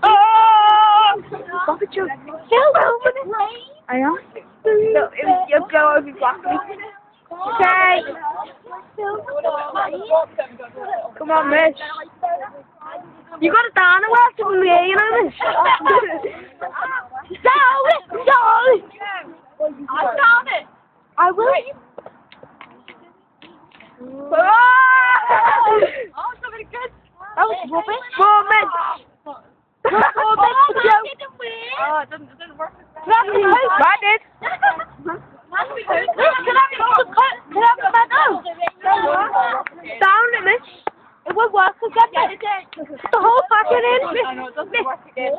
Oh! Stop it, Joe. Still over it. I am. No, you'll go over blackly. Okay. Come on, miss. You got it down and we're to me, you know, miss. Sorry. I found it. I will. Oh, somebody good. That was rubbish. 4 minutes. 4 minutes to go. Oh, it didn't work. I did. Down it, miss. It won't work again. The whole packet in. I know, it doesn't work again.